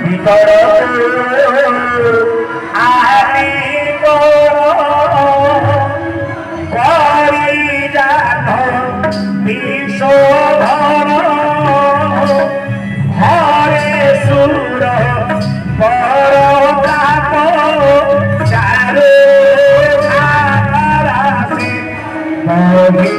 ভিতর আনি করি জান বিশোধন হরে সুর পর তাপ চারু রাশি হরি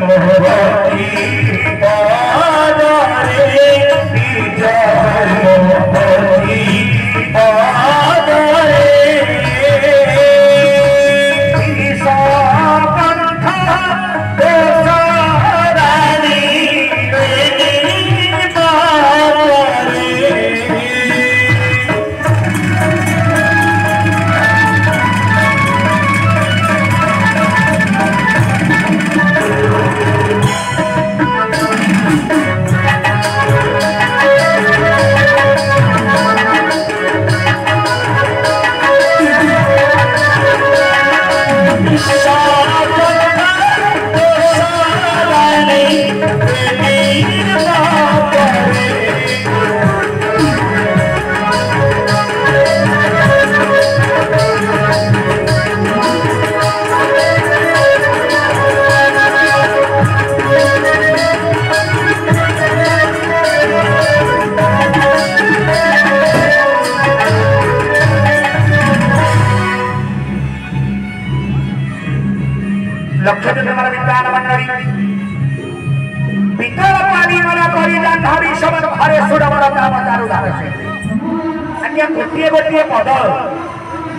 মোহী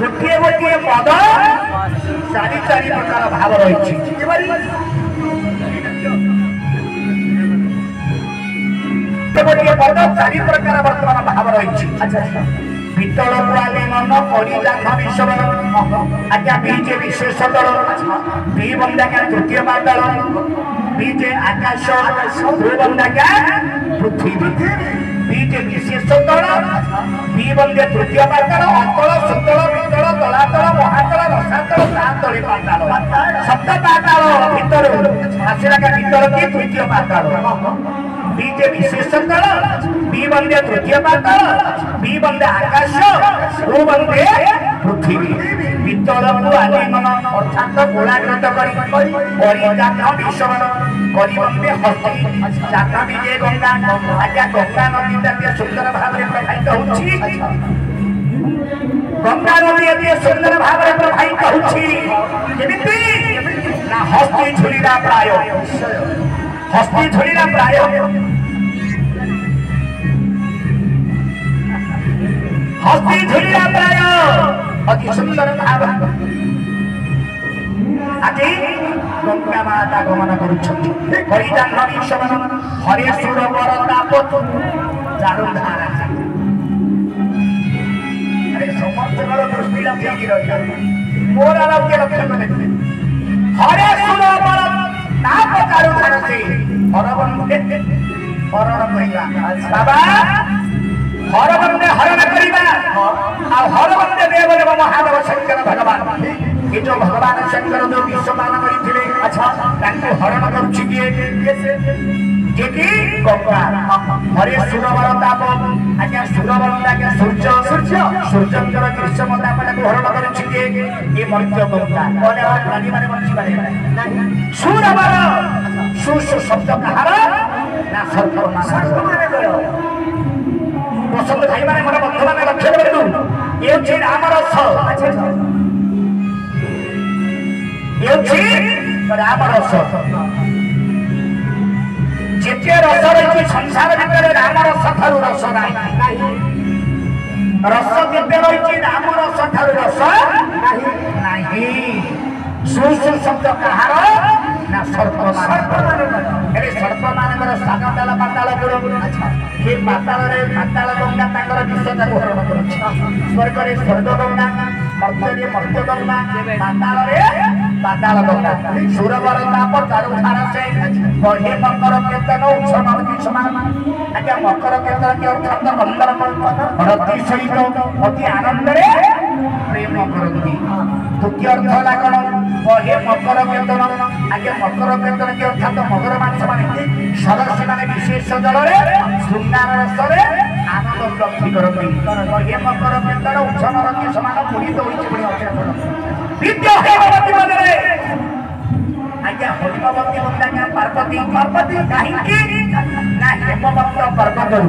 गोटे गोटे पद चारि चारि प्रकार भाव रही गोटे पद चारि प्रकार बर्तमान भाव रही पितल आलिंगन करिजान आज्ञा बीजे विशेष दल बी बंदाज्ञा तृतीय पाताल बीजे आकाश बंदाज्ञा पृथ्वी बीजे विशेष दल बी बंदे तृतीय पाताल अतल सुतल पितल तलातल महातल रसातल तातली पाताल सप्त पाताल भीतर आसला भीतर की तृतीय पाताल बीजे विशेष दल बी बंदे तृतीय पाताल बी बंदे आकाश ओ बंदे पृथ्वी पितल को आलिंगन अर्थात गोलाकृत करिजान विषमन करी बंदे हस्ती जाता विजय गंगा आज्ञा गंगा नदी अति सुंदर भाव में प्रवाहित होछि गंगा नदी अति सुंदर भाव में प्रवाहित होछि केमिति ना हस्ती झुलिरा प्राय हस्ती झुलिरा प्राय हस्ती झुलिया प्राय अति सुंदर भाव आज गंगा माता गमन करिजान विषमन हरे सुर बर ताप चारुधारा अरे समस्त दृष्टि मोर आरोग्य लक्ष्य हरे सुर बर ताप चारुधारा से हरबंदे हरण बाबा हरबंदे हरण करिबा आ हरबंदे देव देव महादेव शंकर भगवान ये जो भगवान शंकर जो विश्वपान करिथिले अच्छा तांको हरण करूछि किए जेकी गंगा हरे सुरवर ताप आज्ञा सुरवर आज्ञा सूर्य सूर्यंकर ग्रीष्म ताप को हरण करूछि किए ये मर्त्य गंगा कोने प्राणी माने बंची पारे नहीं सुरवर सुस शब्द कहार ना सर्व माने करो पसंद भाई माने मोर बंधु माने लक्ष्य करदु ये छी राम रस ये छी राम रस जेते रस रही संसार भीतर राम रस थारु रस नाही रस जेते रही राम रस थारु रस नाही सुस शब्द कहार ना सर्प माने सर्प मानकर स्थान देला पाताल गुरु ये पाताल रे पाताल गंगा तांकर विश्व हरण करुछि स्वर्ग रे स्वर्ग गंगा ମର୍ତ୍ତ୍ୟରେ ମର୍ତ୍ତ୍ୟ ଦୌନା ପାତାଳରେ ପାତାଳ ଦୌନା ସୁରବର ତାପ ଚାରୁ ଧାର ସେ ବହେ ମକର କୀର୍ତ୍ତନ ଉତ୍ସବ ସମାନ ଆଜ୍ଞା ମକର କୀର୍ତ୍ତନ କି ଅର୍ଥ ମକର ରତି ସହିତ ଅତି ଆନନ୍ଦରେ ପ୍ରେମ କରନ୍ତି ଦ୍ୱିତୀୟ ଅର୍ଥ ହେଲା କଣ ବହେ ମକର କୀର୍ତ୍ତନ ଆଜ୍ଞା ମକର କୀର୍ତ୍ତନ କି ଅର୍ଥାତ ମକର ମାଂସ ମାନେ ସରସୀ ମାନେ ବିଶେଷ ଜଳରେ ଶୃଙ୍ଗାର ରସରେ ଆନନ୍ଦ ପ୍ରାପ୍ତି କରନ୍ତି ବହେ ମକର କୀର୍ତ୍ତନ ଉତ୍ସବ ରତି ସମାନ ପୀଡ଼ିତ ହୋଇଛି ବୋଲି ଅକ୍ଷର ଦ୍ୱିତୀୟ ହେମବତୀ ପଦରେ ଆଜ୍ଞା ହେମବତୀ ଆଜ୍ଞା ପାର୍ବତୀ ପାର୍ବତୀ କାହିଁକି ନା ହେମବନ୍ତ ପର୍ବତରୁ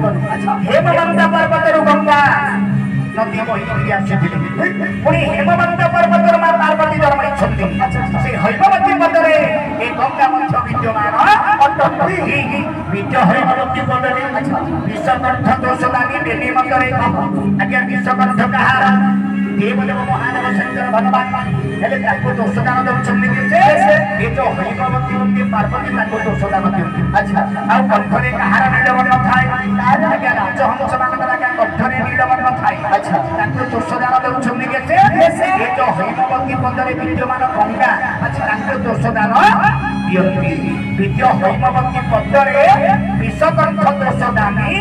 ହେମବନ୍ତ ପର୍ବତରୁ ଗଙ୍ଗା ନଦୀ ବହିକି ଆସିଥିଲେ ପୁଣି ହେମବନ୍ତ ପର୍ବତରୁ ମା ପାର୍ବତୀ ଜନ୍ମାଇଛନ୍ତି ସେ ହେମବତୀ ପଦରେ ଏ ଗଙ୍ଗା ମଧ୍ୟ ବିଦ୍ୟମାନ ଅଟନ୍ତି ବିଦ୍ୟ ହେମବତୀ ପଦରେ ବିଷକଣ୍ଠ ଦୋଷ ଦାନି ବେନି ମତରେ ଆଜ୍ଞା ବିଷକଣ୍ଠ କାହାର ଦେବଦେବ ମହାଦେବ ଶଙ୍କର ଭଗବାନ ହେଲେ ତାଙ୍କୁ ଦୋଷ ଦାନ ଦେଉଛନ୍ତି କି ସେ ଏ ଯୋଉ ହେମବତୀ ହୁଅନ୍ତି ପାର୍ବତୀ ତାଙ୍କୁ ଦୋଷ ଦାନ ଦିଅନ୍ତି ଆଚ୍ଛା ଆଉ କଣ୍ଠରେ କାହାର ନୀଳବର୍ଣ୍ଣ ଥାଏ ଆଜ୍ଞା ରାଜହଂସ ମାନଙ୍କର ଆଜ୍ଞା କଣ୍ଠରେ ନୀଳବର୍ଣ୍ଣ ଥାଏ ଆଚ୍ଛା ତାଙ୍କୁ ଦୋଷ ଦାନ ଦେଉଛନ୍ତି କି ସେ ଏ ଯୋଉ ହେମବତୀ ପଦରେ ବିଦ୍ୟମାନ ଗଙ୍ଗା ଆଚ୍ଛା ତାଙ୍କୁ ଦୋଷ ଦାନ ଦିଅନ୍ତି ବିଦ୍ୟ ହେମବତୀ ପଦରେ ବିଷକଣ୍ଠ ଦୋଷ ଦାନି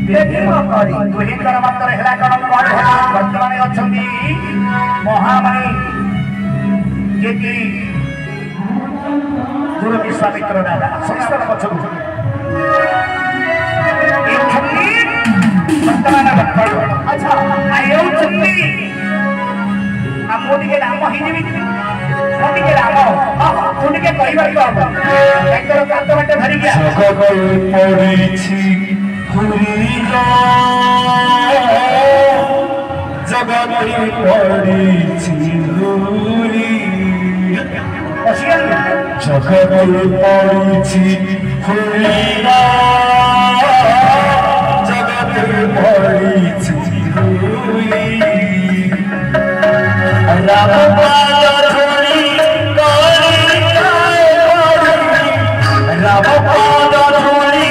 ଦୁହିଁଙ୍କର ମାତ୍ର ହେଲା କଣ ବର୍ତ୍ତମାନ ଅଛନ୍ତି ମହାମଣି ଯିଏକି ଗୁରୁ ବିଶ୍ୱାମିତ୍ର ଦାଦା ସଂସ୍କାର ପଛକୁ ବର୍ତ୍ତମାନ ଆଚ୍ଛା ହେଉଛନ୍ତି ମୁଁ ଟିକେ ରାମ ହେଇଯିବି ମୁଁ ଟିକେ ରାମ ତୁ ଟିକେ କହିବାକୁ ହବ ତାଙ୍କର କାତ ବାଟ ଧରିକି ପଡ଼ିଛି ଜଗତ ପଡ଼ିଛି ଧୂଳି ଜଗତ ପଡ଼ିଛି ଜଗତ ପଡ଼ିଛି ଧୂଳି ରାମ ପାଦ ଧୂଳି ରାମ ପାଦ ଧୂଳି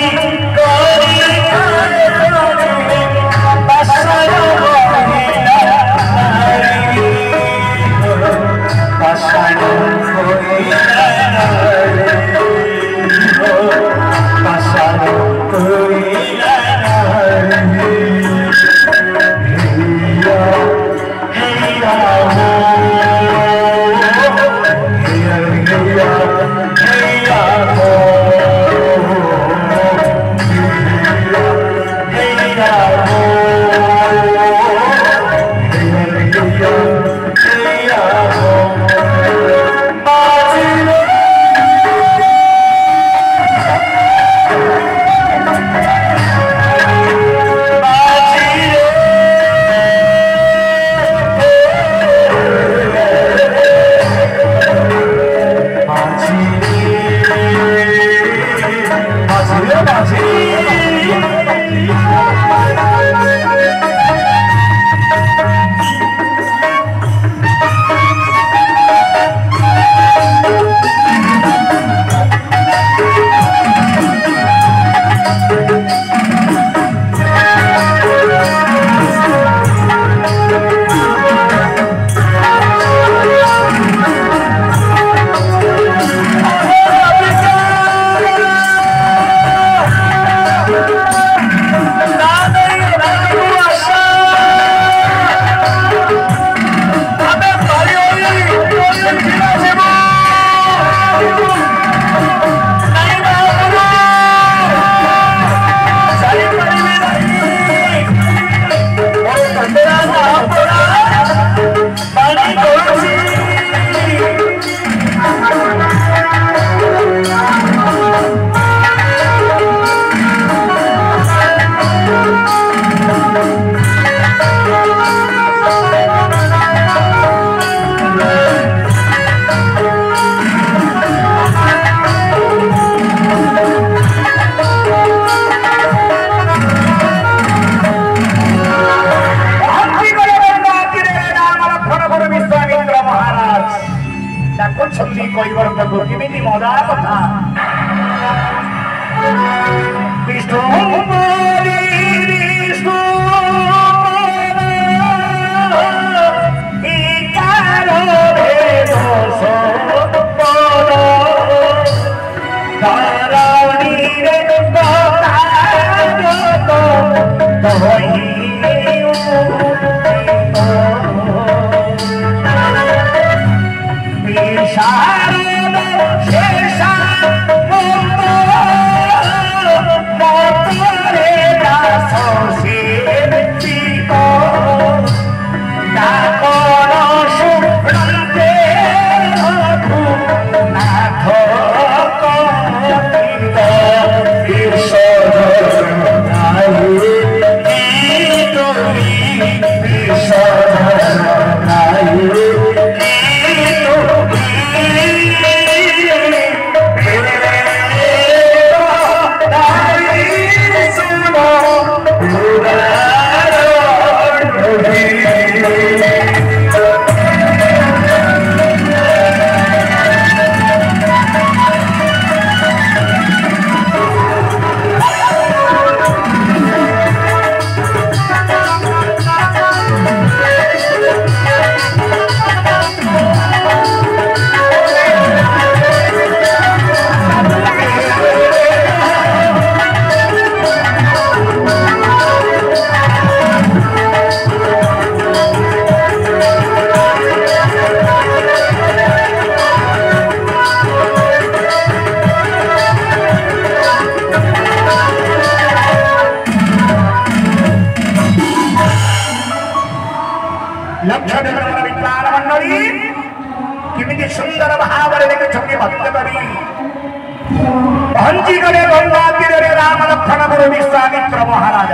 पहुंची गले गंगा तीर रे राम लक्ष्मण गुरु विश्वामित्र महाराज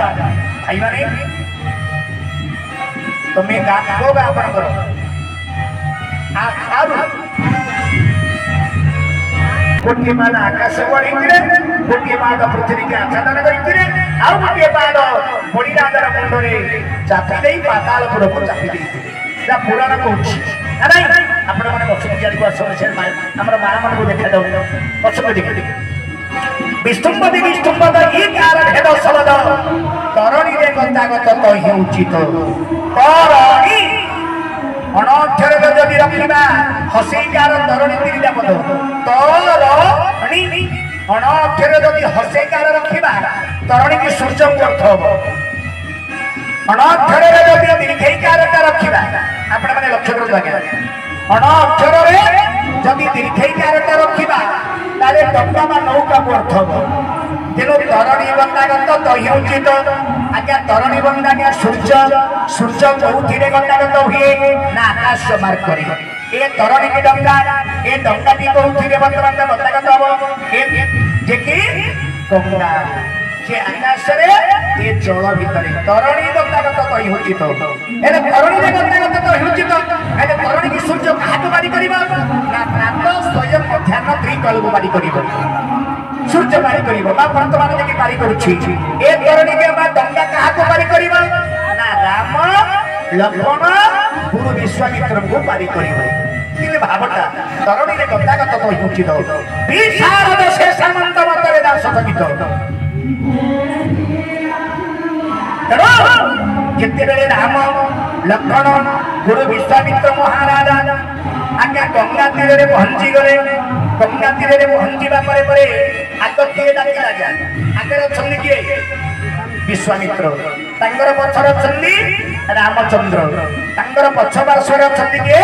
आई माने तुम्हें गान होगा अपन करो आरु गोटे पाद आकाश बढ़ी गोटे पाद पृथ्वी के आच्छादन कर आउ गोटे पाद बड़ीराजर मुंडे चापी दे पातालपुर को चापी दे पुराण कहूँ आपण मैंने बस आम माँ मान को देखा जाऊ पछक देखे विष्णुपति विष्णुपद ये कार भेद शब्द तरणी रे गतागत कहि उचित तरणी अनक्षर जदि रखिबा हसेकार तरणी तीनटा पद तरणी अनक्षर जदि हसेकार रखिबा तरणी की सूर्य अर्थ हो अनक्षर जदि दीर्घकार रखिबा आपण माने लक्ष्य करबा अनक्षर जदि दीर्घकार रखिबा ताले डब्बा बा नौका को अर्थ हो तेणु तरणी गतागत कहि उचित आज्ञा तरणी बंदा क्या सूर्य सूर्य कौथि गतागत हुए ना आकाश मार्ग करे ए तरणी की डंगा ए डंगा टी कौथि वर्तमान गतागत हम जे कि गंगा से आकाश रे ए जल भितर तरणी गतागत कहि उचित एले तरणी रे गतागत कहि उचित एले तरणी की सूर्य काहको बारी करिबा ना प्रात स्वयं ध्यान त्रि कलको बारी करिबो सूर्य बारी करिबो बा वर्तमान जे बारी करूछि ए तरणी के बा डंगा काहको बारी करिबो ना राम लक्ष्मण गुरु विश्वामित्र को बारी करिबो किले भावटा तरणी रे गतागत कहि उचित विशारद से सामंत मतरे दास सहित जिते बेले राम लक्ष्मण गुरु विश्वामित्र महाराज आज्ञा गंगा तीर रे पहुंची गले गंगा तीर रे पहुंचीबा परे परे आग किए डाकिला जा आगे अछंदी किए विश्वामित्र तांगर पछर अछंदी रामचंद्र तांगर पछ पार्श्वर अछंदी किए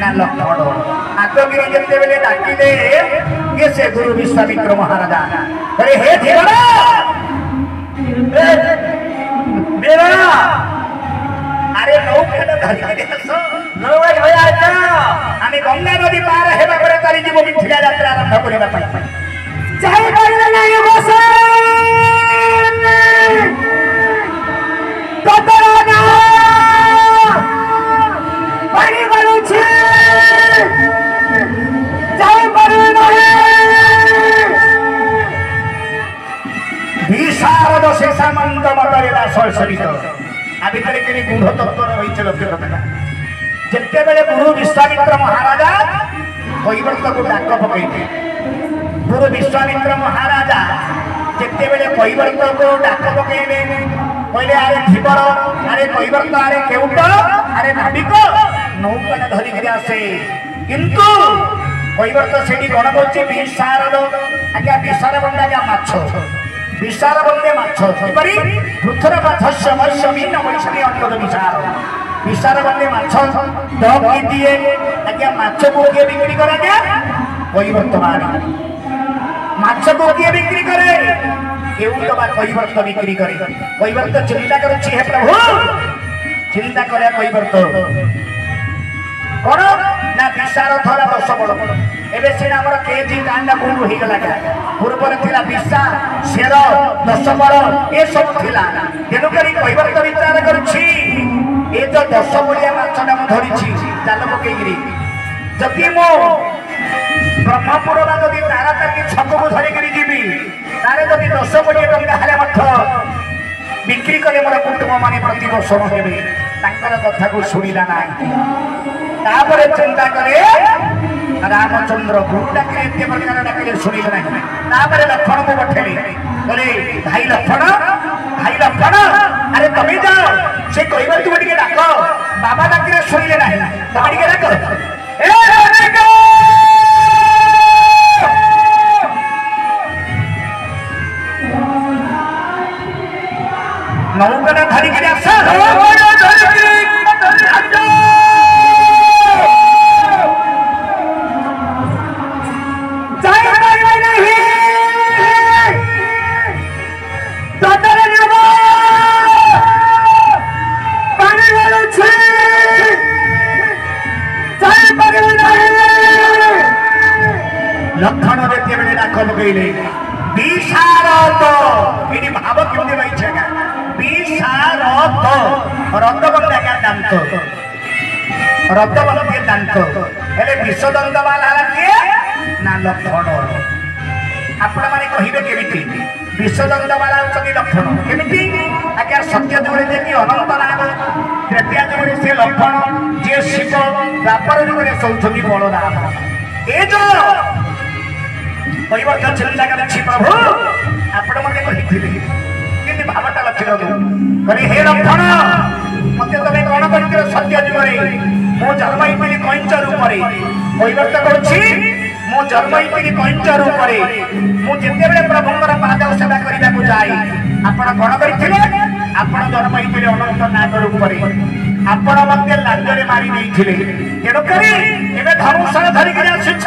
ना लक्ष्मण आग किए जिते बेले डाकिले के से गुरु विश्वामित्र महाराज अरे हे धीरना मेरा अरे नौका धरि के सो नौका भया जा आमे गंगा नदी पार हेबा परे तारी जीव मिथिला यात्रा आरंभ करबा पाई चाहे पाइले नाही बसे कतरा ना पानी गलु छी चाहे पाइले नाही विशारद से सामंत मतरे दास सहित आ भितर के गुढ़ तत्व रही लक्ष्य रखा जिते बेले गुरु विश्वामित्र महाराजा कैवर्त को डाक पकईले गुरु विश्वामित्र महाराजा जिते बेले कैवर्त को डाक पकईले कहले अरे धीवर अरे कैवर्त अरे केउट अरे नाविक नौका धरिक आसे किंतु कैवर्त सेठी कौन बोलছে विशारद आज्ञा विशार बंदा क्या माछ विशार बंदे माछ किपरि पृथ्वी माछस्य मत्स्य न वैष्णवी अंगद विशार विशार बंदे माछ डब की दिए आज्ञा माछ को के बिक्री करे क्या कोई वर्तमान माछ को के बिक्री करे केउ तो बा कोई वर्त बिक्री करे कोई वर्त चिंता करछि हे प्रभु चिंता करे कोई वर्त कोन ना विशार थरा 10 बड़ एबे सेना हमर केजी कांडा कोन हो गला क्या पूर्वर थिला विशा शेर 10 बड़ ए सब थिला तेनु करी कोई वर्त विचार करछि ए जो 10 बड़िया माछटा म धरिछि जाल पकेगिरी जति मो ब्रह्मपुर बा जदि तारा ताकी छक को धरि करी जीबी तारे जदि 10 बड़िया टंका हाले मठ बिक्री करे मोर कुटुंब माने प्रति वर्ष हेबे तांकर कथा को सुनिला नाही तापरे चिंता करे रामचंद्र गुरु डाके एते प्रकार डाके सुनिला नाही तापरे लक्ष्मण को पठेली बोले भाई लक्ष्मण अरे तमे जाओ से कहबा तू टिके डाको बाबा डाके सुनिले नाही तमे टिके डाको ए डाको नौका धरि के आसा पानी ଧର୍ମ ଯେତେବେଳେ ଡାକ ପକେଇଲେ ବିଶାରଦ ଏଠି ଭାବ କେମିତି ରହିଛି ଆଜ୍ଞା ବିଶାରଦ ରଦ ବନ୍ଦ ଆଜ୍ଞା ଦାନ୍ତ ରଦ ବନ୍ଦ କିଏ ଦାନ୍ତ ହେଲେ ବିଷଦନ୍ତ ବାଲା ହେଲା କିଏ ନା ଲକ୍ଷଣ ଆପଣ ମାନେ କହିବେ କେମିତି ବିଷଦନ୍ତ ବାଲା ହଉଛନ୍ତି ଲକ୍ଷଣ କେମିତି ଆଜ୍ଞା ସତ୍ୟ ଯୁଗରେ ଯେମିତି ଅନନ୍ତ ନାଗ ତ୍ରେତୟା ଯୁଗରେ ସେ ଲକ୍ଷଣ ଯିଏ ଶିବ ଦ୍ୱାପର ଯୁଗରେ ସଉଛନ୍ତି ବଳରାମ ଏ ଯୋଉ ପରିବର୍ତ୍ତନ ଚିନ୍ତା ଅଛି ପ୍ରଭୁ ଆପଣ ମତେ କହିଥିଲେ କିନ୍ତୁ ଭାବଟା ଲକ୍ଷ୍ୟ ରଖୁ କହିଲେ ହେ ଲକ୍ଷଣ ମତେ ତମେ କଣ କରିଥିଲ ସତ୍ୟ ଯୁଗରେ ମୁଁ ଜନ୍ମ ହେଇଥିଲି କଇଁଚ ରୂପରେ ପରିବର୍ତ୍ତନ କରୁଛି ମୁଁ ଜନ୍ମ ହେଇଥିଲି କଇଁଚ ରୂପରେ ମୁଁ ଯେତେବେଳେ ପ୍ରଭୁଙ୍କର ପାଦ ସେବା କରିବାକୁ ଯାଏ ଆପଣ କଣ କରିଥିଲେ ଆପଣ ଜନ୍ମ ହେଇଥିଲେ ଅନନ୍ତ ନାଗ ରୂପରେ ଆପଣ ମତେ ଲାଞ୍ଜରେ ମାରି ଦେଇଥିଲେ ତେଣୁକରି ଏବେ ଧନୁଷଣ ଧରିକି ଆସୁଛ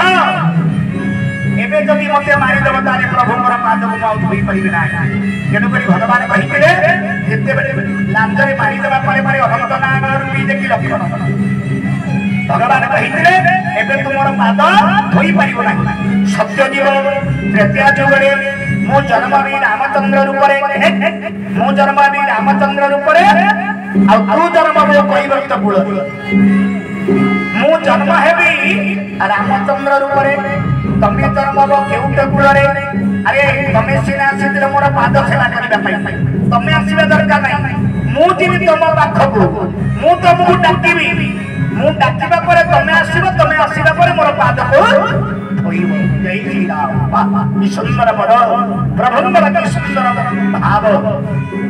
ଏବେ ଯଦି ମତେ ମାରିଦେବ ତାହେଲେ ପ୍ରଭୁଙ୍କର ପାଦକୁ ମୁଁ ଆଉ ଧୋଇପାରିବି ନାହିଁ ତେଣୁକରି ଭଗବାନ କହିଥିଲେ ଯେତେବେଳେ ଲାଞ୍ଜରେ ମାରିଦେବା ପରେ ପରେ ଅନନ୍ତ ନାଗ ରୂପୀ ଦେଖି ଲକ୍ଷଣ ଭଗବାନ କହିଥିଲେ ଏବେ ତୁମର ପାଦ ଧୋଇପାରିବ ନାହିଁ ସତ୍ୟ ଯୁଗ ତ୍ରେତୟା ଯୁଗରେ ମୁଁ ଜନ୍ମ ହେବି ରାମଚନ୍ଦ୍ର ରୂପରେ ମୁଁ ଜନ୍ମ ହେବି ରାମଚନ୍ଦ୍ର ରୂପରେ ଆଉ ତୁ ଜନ୍ମ ହେବୁ କୈବର୍ତ୍ତ କୂଳରେ ମୁଁ ଜନ୍ମ ହେବି ରାମଚନ୍ଦ୍ର ରୂପରେ ତମେ ଜନ୍ମ ହବ କେଉଟ କୂଳରେ ଆରେ ତମେ ସିନା ଆସିଥିଲେ ମୋର ପାଦ ସେବା କରିବା ପାଇଁ ତମେ ଆସିବା ଦରକାର ନାହିଁ ମୁଁ ଯିବି ତମ ପାଖକୁ ମୁଁ ତମକୁ ଡାକିବି ମୁଁ ଡାକିବା ପରେ ତମେ ଆସିବା ପରେ ମୋର ପାଦକୁ ଧୋଇବ ଜୟ ଶ୍ରୀରାମ କି ସୁନ୍ଦର ବଡ ପ୍ରଭୁଙ୍କର କି ସୁନ୍ଦର ଭାବ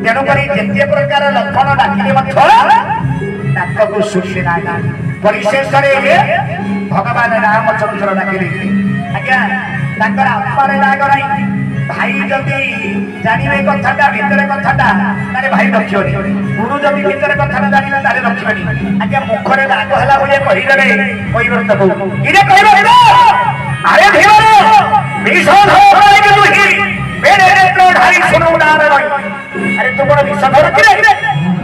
ତେଣୁକରି ଯେତେ ପ୍ରକାର ଲକ୍ଷଣ ଡାକିଲେ ମଧ୍ୟ ଡାକକୁ ଶୁଣିଲେ ନାହିଁ ପରିଶେଷରେ ଭଗବାନ ରାମଚନ୍ଦ୍ର ଡାକିଲେ ଆଜ୍ଞା ତାଙ୍କର ଆତ୍ମାରେ ରାଗ ନାହିଁ ଭାଇ ଯଦି ଜାଣିବେ କଥାଟା ଭିତରେ କଥାଟା ତାହେଲେ ଭାଇ ରଖିବନି ଗୁରୁ ଯଦି ଭିତରେ କଥାଟା ଜାଣିବେ ତାହେଲେ ରଖିବନି ଆଜ୍ଞା ମୁଖରେ ରାଗ ହେଲା ଭଳିଆ କହିଦେବେ କୈବର୍ତ୍ତକୁ ଇରେ କୈବର୍ତ୍ତ ଆରେ ଧୀର ଆରେ ତୁ କଣ ବିଷଧର କିରେ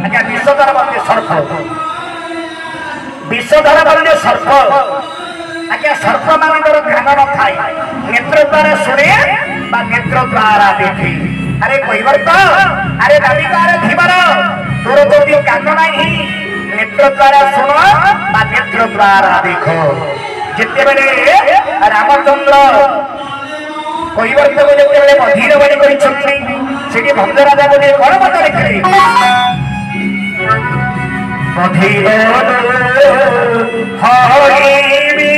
ଆଜ୍ଞା ବିଷଧର ମାନେ ସର୍ପ ବିଷଧର ମାନେ ସର୍ପ ଆଜ୍ଞା ସର୍ପ ମାନଙ୍କର ଧ୍ୟାନ ନଥାଏ ନେତ୍ର ଦ୍ୱାରା ଶୁଣେ ବା ନେତ୍ର ଦ୍ୱାରା ଦେଖେ ଆରେ କୈବର୍ତ୍ତ ଆରେ ରାଧିକାର ଧୀବର ତୋର ଯଦି କାନ ନାହିଁ ନେତ୍ର ଦ୍ୱାରା ଶୁଣ ବା ନେତ୍ର ଦ୍ୱାରା ଦେଖ ଯେତେବେଳେ ରାମଚନ୍ଦ୍ର କୈବର୍ତ୍ତକୁ ଯେତେବେଳେ ବଧିର ବଳି କରିଛନ୍ତି ସେଠି ଭଞ୍ଜରାଜା ଗୋଟିଏ କଣ ମତ ଲେଖିଲେ ବଧିର ହରିବି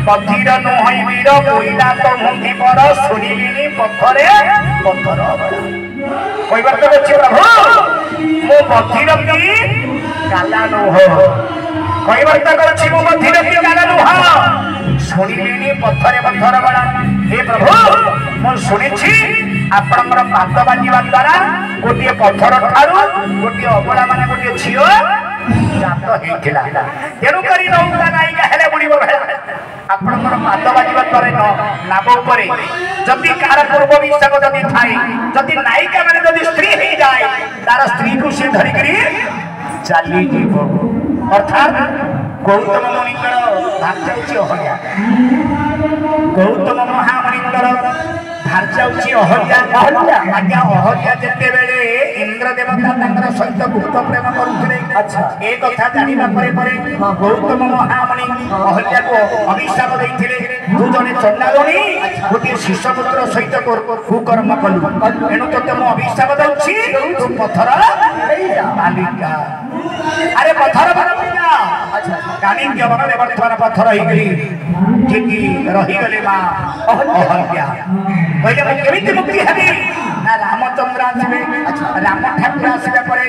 बधिर नुहई वीर कोइला तो मुंधी पर सुनिलिनी पथरे पथर कइबार तो अछि प्रभु मो बधिर की काला नुह कइबार तो अछि मो बधिर की काला नुह सुनिलिनी पथरे पथर बड़ा हे प्रभु मो सुनिछि आपनकर पाद बाजिबा द्वारा गोटे पथर ठारू गोटे अबला माने गोटे झियो ଜାତ ହେଇଥିଲା ତେଣୁକରି ନୌକା ନାୟିକା ହେଲେ ବୁଡ଼ିବ ଭେଳା ଆପଣଙ୍କର ପାଦ ବାଜିବା ପରେ ନାବ ଉପରେ ଯଦି କାହାର ପୂର୍ବ ବିଷାକ ଯଦି ଥାଏ ଯଦି ନାୟିକା ମାନେ ଯଦି ସ୍ତ୍ରୀ ହେଇଯାଏ ତାର ସ୍ତ୍ରୀକୁ ସେ ଧରିକିରି ଚାଲିଯିବ ଅର୍ଥାତ୍ ଗୌତମ ମୁନିଙ୍କର ଭାର୍ଯ୍ୟା ହେଉଛି ଅହଲ୍ୟା ଗୌତମ ମହାମୁନିଙ୍କର ଭାର୍ଯ୍ୟା ହେଉଛି ଅହଲ୍ୟା ଆଜ୍ଞା ଅହଲ୍ୟା ଯେତେବେଳେ ଇନ୍ଦ୍ର ଦେବତା ତାଙ୍କର ସହିତ ଗୁପ୍ତ ପ୍ରେମ କରୁଥିଲେ ଏ କଥା ଜାଣିବା ପରେ ପରେ ଗୌତମ ମହାମୁନି ଅହଲ୍ୟାକୁ ଅଭିଶାପ ଦେଇଥିଲେ ତୁ ଜଣେ ଚଣ୍ଡାଳୁଣୀ ଗୋଟିଏ ଶିଶୁପୁତ୍ର ସହିତ କୁକର୍ମ କଲୁ ଏଣୁ ତୋତେ ମୁଁ ଅଭିଶାପ ଦେଉଛି ତୁ ପଥର ବାଲିକା ଆରେ ପଥର ବାଲିକା କାଣିଜ୍ୟ ବନରେ ବର୍ତ୍ତମାନ ପଥର ହେଇକରି ଠିକି ରହିଗଲେ ମା ଅହଲ୍ୟା କହିଲେ ମୁଁ କେମିତି ମୁକ୍ତି ହେବି ନା ରାମଚନ୍ଦ୍ର ଆସିବେ ରାମ ଠାକୁର ଆସିବା ପରେ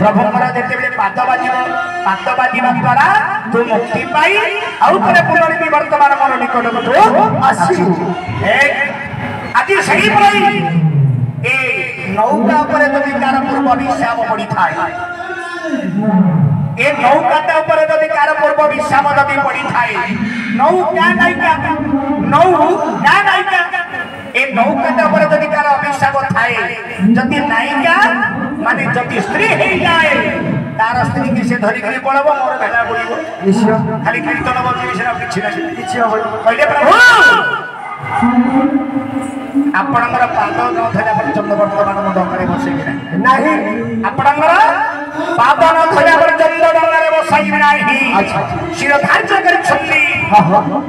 ପ୍ରଭୁଙ୍କର ଯେତେବେଳେ ପାଦ ବାଜିବା ଦ୍ୱାରା ତୁ ମୁକ୍ତି ପାଇ ଆଉ ଥରେ ପୁନର୍ବି ବର୍ତ୍ତମାନ ମୋର ନିକଟକୁ ତୁ ଆସିବୁ ଆଜି ସେହିପରି ଏ ନୌକା ଉପରେ ଯଦି ତାର ପୂର୍ବ ବିଶ୍ରାମ ପଡ଼ିଥାଏ ए नौकाटा ऊपर जदि कार पूर्व विश्राम जदि पड़ी थाए नौका नायिका ए नौकाटा ऊपर जदि कार अभिशाप थाए जदि नायिका माने जदि स्त्री हे जाए तार स्त्री के से धरि करी पळबो मोर भेला बुलिबो निश्चय खाली कीर्तन बजि बिषय किछि ना किछि हो कहले प्रभु आपणकर पाद न धरिया पर्यंत वर्तमान मो डंगारे बसेबि नाही आपणकर पाद न धरिया पर्यंत डंगारे बसाइबि नाही शिर धार्य करि छन्नी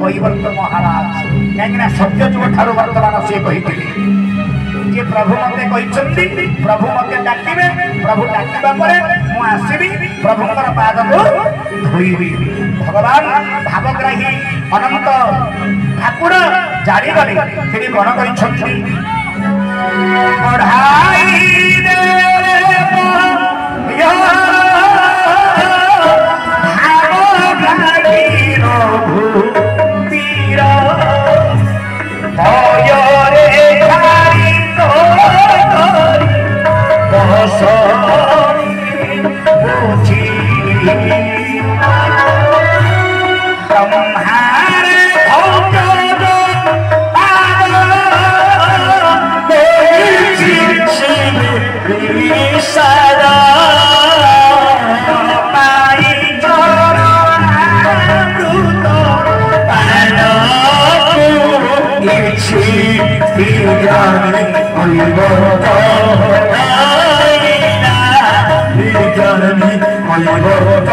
वैवर्त महाराज काहेकि सत्य जुग ठारो वर्तमान से कहिथिले जे प्रभु मते कहिछन्ती प्रभु मते डाकिबे प्रभु डाकिबा परे मु आसीबि प्रभुकर पाद को धोइबि भगवान भावग्राही अनंत ठाकुर जारी गले तेरी गण करिछन्ती पढ़ाई दे यो भावग्राही रघुवीर भयरे धारी तो करी बसरी बुझी ब्रह्मारे भौजन सारा पाई चरणामृत पानकु इछि विज्ञानी वैवर्त विज्ञानी वैवर्त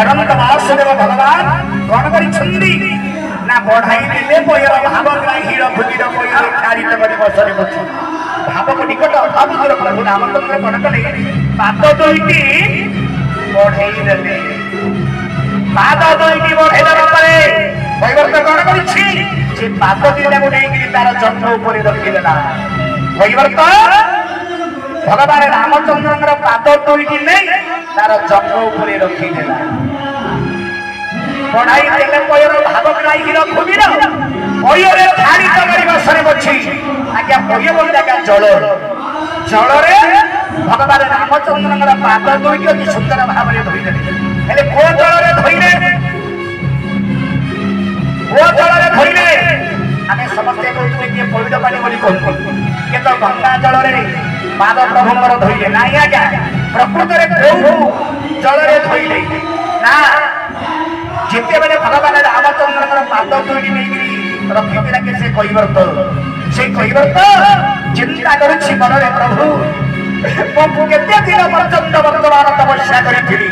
अनंत वासुदेव भगवान कौन करी ना बढ़ाई देले पयर भावग्राही रघुवीर पयर खारित करी बसरे बसु भावक निकट अभावुर प्रभु रामचंद्र कौन कले पाद दुईटी बढ़ाई देले पाद दुईटी बढ़ाई देला परे वैवर्त कौन करिछि जे पाद दिला को नै कि तार जन्म ऊपर रखि देला वैवर्त भगवान रामचंद्र पाद दुईटी नै तार जन्म ऊपर रखि देला बढ़ाई देले पयर भावग्राही रघुवीर पयरे धारित करी बसरे बछि आज्ञा पय बोल जागा जल जलरे भगवान रामचंद्र पाद दुईटी कि सुंदर भाव में धोई देले हेले को जलरे धोइले आमे समस्त कहते कि पवित्र पानी बोली कहू ये तो गंगा जलरे पाद प्रभुंर धोइले ना आज्ञा प्रकृत जल धोइले ना जिते बेले भगवान रामचंद्र पाद धोई नहीं रखी कि से कैवर्त से कैवर्त चिंता करुच्छी मनरे प्रभु केते दिन पर्यंत वर्तमान तपस्या करी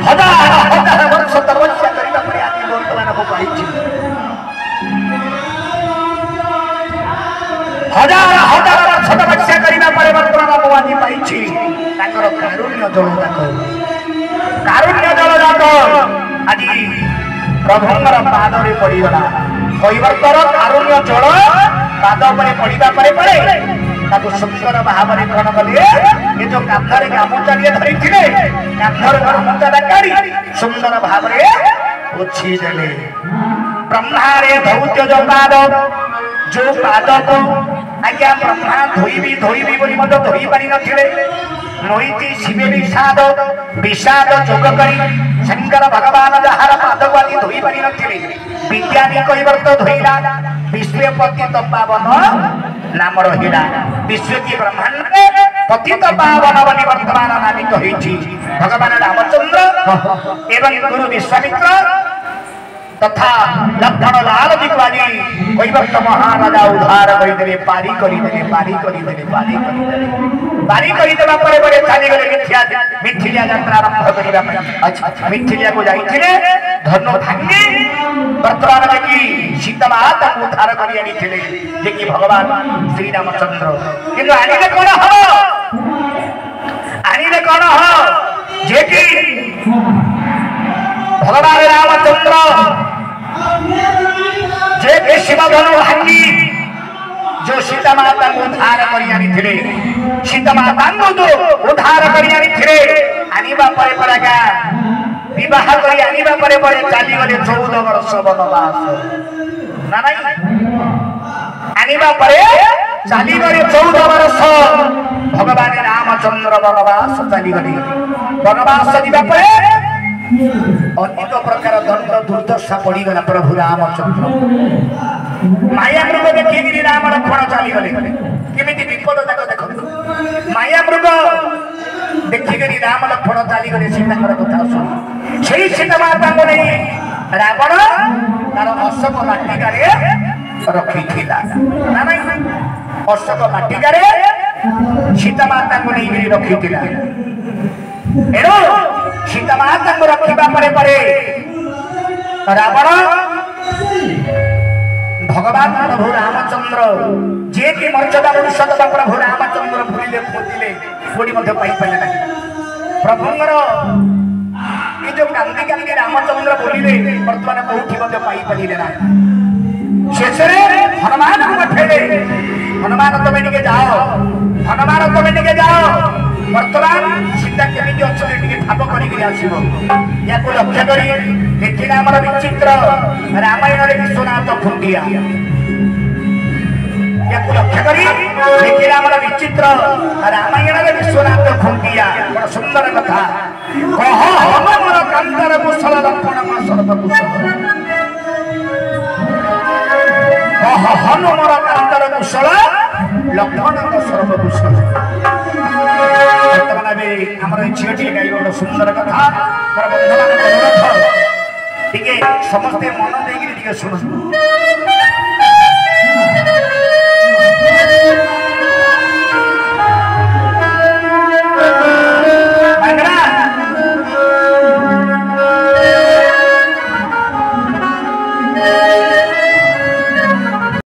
हजार हजार वर्ष तपस्या करने पर आज वर्तमान को पाई हजार हजार वर्ष तपस्या करने पर वर्तमान को आज पाई कारुण्य जल जाक आज प्रभुंर पादरे पड़गला कैवर्तर कारुण्य जल पाद पर पड़ा पड़े ताको सुंदर भाव में कौन कले ये जो कांधरे गामुचाड़िए धरी कांधर गामुचाड़ा काढ़ी सुंदर भाव में पोछि देले ब्रह्मारे धौत्य जो पाद को आज्ञा ब्रह्मा धोईबी बोली मत धोई पारि नथिले नईति शिवे विषाद जोग करी शंकर भगवान जहार पाद को आदि धोई पारि नथिले विज्ञानी कैवर्त धोईला विश्वपति पावन नाम रहा विश्व की ब्रह्मांड पतित पावन बनी वर्तमान नामित होइछि भगवान रामचंद्र एवं गुरु विश्वामित्र तथा लक्ष्मण लाल दिग्वाजी कैवर्त महाराजा उद्धार करदेले पारी करदेवा पर चली गले मिथिलिया यात्रा आरंभ करबा अच्छा मिथिलिया को जाइथिले धनु भांगी वर्तमान देखि सीता माता को उद्धार करी आनिथिले जे कि भगवान श्री रामचंद्र किंतु आनिले कोन हो जे कि भगवान रामचंद्र जे कि शिव धनु भांगी जो सीता माता को उद्धार करी आनिथिले सीता माता को उद्धार करी आनिथिले आनिबा परे परागा विवाह करी आनिबा परे परे चाली गले 14 वर्ष वनवास ना नहीं आनिबा परे चाली गले 14 वर्ष भगवान रामचंद्र वनवास चाली गले वनवास दिबा परे अनेक प्रकार दंड दुर्दशा पड़ी गला प्रभु रामचंद्र माया मृग देखिए राम लक्ष्मण चली गले केमिति विपद तक देख माया मृग देखिए राम लक्ष्मण चली गले सीता कथा शुणी से सीता माता को नहीं रावण तार अशोक लाटिकार रखी ना नहीं अशोक लाटिकार सीता माता को नहीं रखी एणु सीता माता को रखा परे रावण भगवान प्रभु रामचंद्र जे कि मर्यादा पुरुषोत्तम प्रभु रामचंद्र भूलिले खोजिले कोड़ी मध्य पाई पाइले ना प्रभुंगर ये जो कांदी कांदी रामचंद्र बोलिले वर्तमान कोठी मध्य पाई पाइले ना शेषरे हनुमान को पठेले हनुमान तुम निके जाओ वर्तमान सीता केमिति अच्छे टिके ठाप करिक आसीबो या को लक्ष्य करी देखिना हमर विचित्र रामायण रे विश्वनाथ खुंडिया या को लक्ष्य करी देखिना हमर विचित्र रामायण रे विश्वनाथ खुंडिया बड़ सुंदर कथा कह हमर कांतर कुशल लक्ष्मण को सर्व कुशल कह हनुमर कांतर कुशल लक्ष्मण को सर्व कुशल झीटी सुंदर कथा समस्ते मन देगी शुणु